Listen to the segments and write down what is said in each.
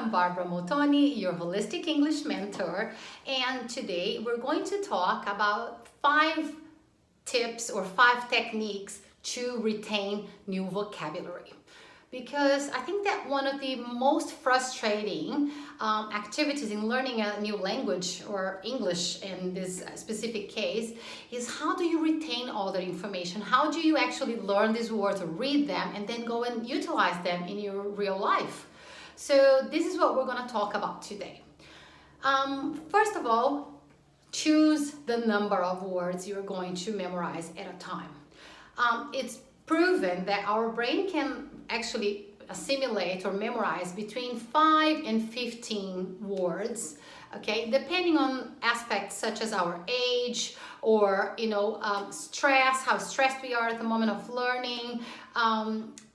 I'm Barbara Motoni, your Holistic English mentor, and today we're going to talk about 5 tips or 5 techniques to retain new vocabulary. Because I think that one of the most frustrating activities in learning a new language, or English in this specific case, is how do you retain all the information? How do you actually learn these words or read them and then go and utilize them in your real life? So this is what we're going to talk about today. First of all, choose the number of words you're going to memorize at a time. It's proven that our brain can actually assimilate or memorize between 5 and 15 words, okay, depending on aspects such as our age or stress, how stressed we are at the moment of learning,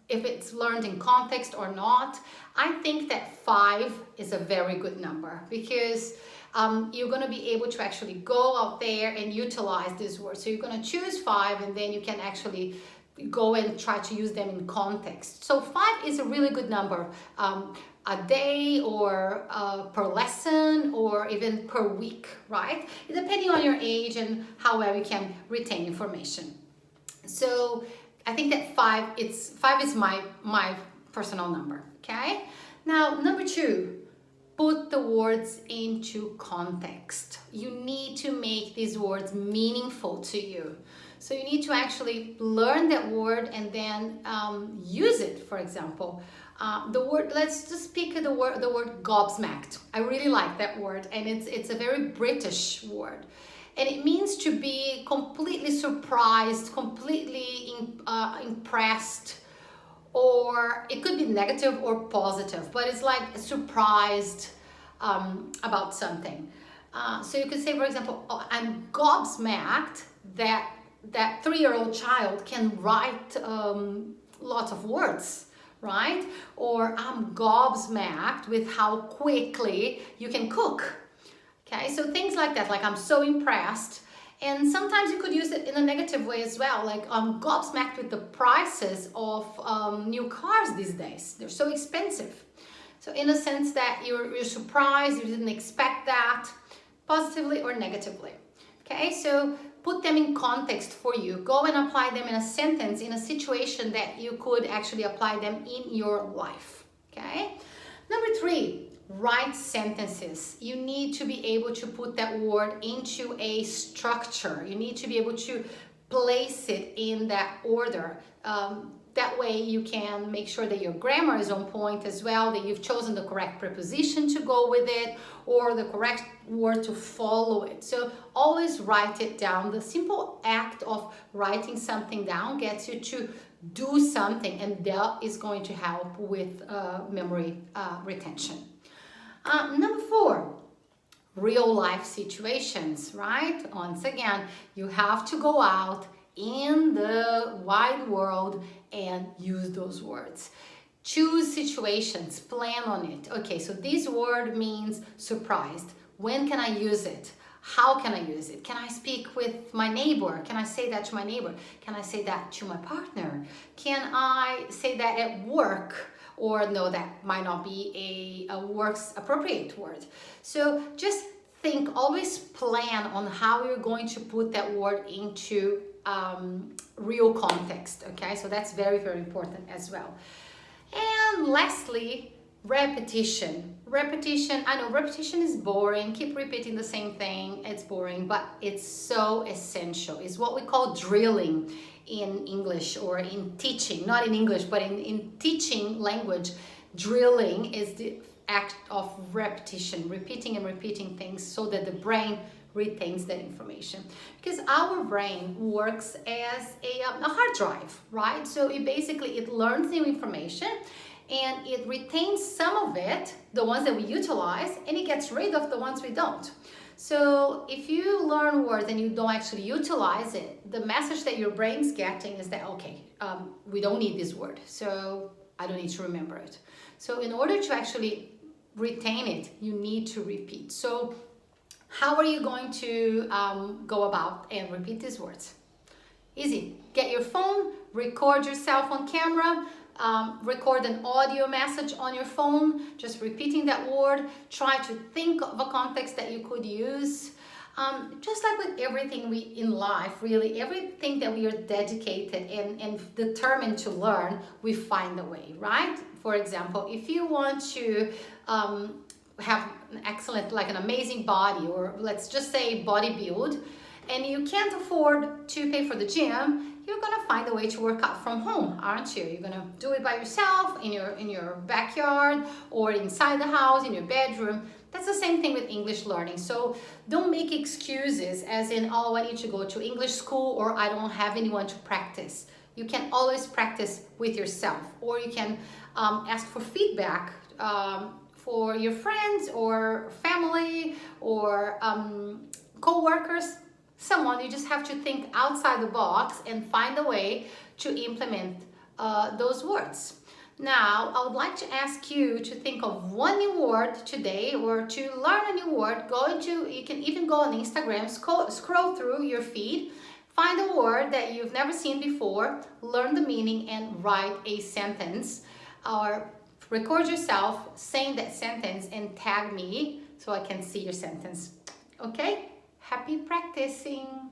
if it's learned in context or not. I think that 5 is a very good number because you're going to be able to actually go out there and utilize these words. So you're going to choose 5 and then you can actually go and try to use them in context. So 5 is a really good number, a day or per lesson or even per week, right? Depending on your age and how well you can retain information. So I think that 5 is my personal number, okay? Now, number 2, put the words into context. You need to make these words meaningful to you. So you need to actually learn that word and then use it. For example, let's just pick the word gobsmacked. I really like that word, and it's a very British word. And it means to be completely surprised, completely impressed, or it could be negative or positive, but it's like surprised about something. So you could say, for example, I'm gobsmacked that 3-year-old child can write lots of words, right? Or I'm gobsmacked with how quickly you can cook. Okay, so things like that, like I'm so impressed. And sometimes you could use it in a negative way as well, like I'm gobsmacked with the prices of new cars these days. They're so expensive. So in a sense that you're surprised, you didn't expect that, positively or negatively. Okay, so put them in context for you. Go and apply them in a sentence, in a situation that you could actually apply them in your life. Okay, number 3, write sentences. You need to be able to put that word into a structure. You need to be able to place it in that order. That way you can make sure that your grammar is on point as well, that you've chosen the correct preposition to go with it or the correct word to follow it. So always write it down. The simple act of writing something down gets you to do something, and that is going to help with memory retention. Number 4, real life situations, right? Once again, you have to go out in the wide world and use those words. Choose situations, plan on it. Okay, so this word means surprised. When can I use it? How can I use it? Can I speak with my neighbor? Can I say that to my neighbor? Can I say that to my partner? Can I say that at work? Or no, that might not be a works appropriate word. So just think, always plan on how you're going to put that word into real context, okay? So that's very, very important as well. And lastly, repetition. Repetition, I know repetition is boring. Keep repeating the same thing, it's boring, but it's so essential. It's what we call drilling in English or in teaching, not in English, but in teaching language. Drilling is the act of repetition, repeating and repeating things so that the brain retains that information, because our brain works as a hard drive, right? So it learns new information and it retains some of it, the ones that we utilize, and it gets rid of the ones we don't. So if you learn words and you don't actually utilize it, the message that your brain's getting is that, okay, we don't need this word, so I don't need to remember it. So in order to actually retain it, you need to repeat. So how are you going to go about and repeat these words? Easy. Get your phone, record yourself on camera, record an audio message on your phone, just repeating that word. Try to think of a context that you could use. Just like with everything in life, really, everything that we are dedicated and determined to learn, we find a way, right? For example, if you want to have an excellent, like an amazing body, or let's just say body build, and you can't afford to pay for the gym, you're gonna find a way to work out from home, aren't you? You're gonna do it by yourself in your backyard or inside the house, in your bedroom. That's the same thing with English learning. So don't make excuses as in, oh, I need to go to English school, or I don't have anyone to practice. You can always practice with yourself, or you can ask for feedback for your friends or family or co-workers. Someone, you just have to think outside the box and find a way to implement those words. Now, I would like to ask you to think of one new word today, or to learn a new word. You can even go on Instagram, scroll through your feed, find a word that you've never seen before, learn the meaning, and write a sentence. Or record yourself saying that sentence and tag me so I can see your sentence. Okay? Happy practicing!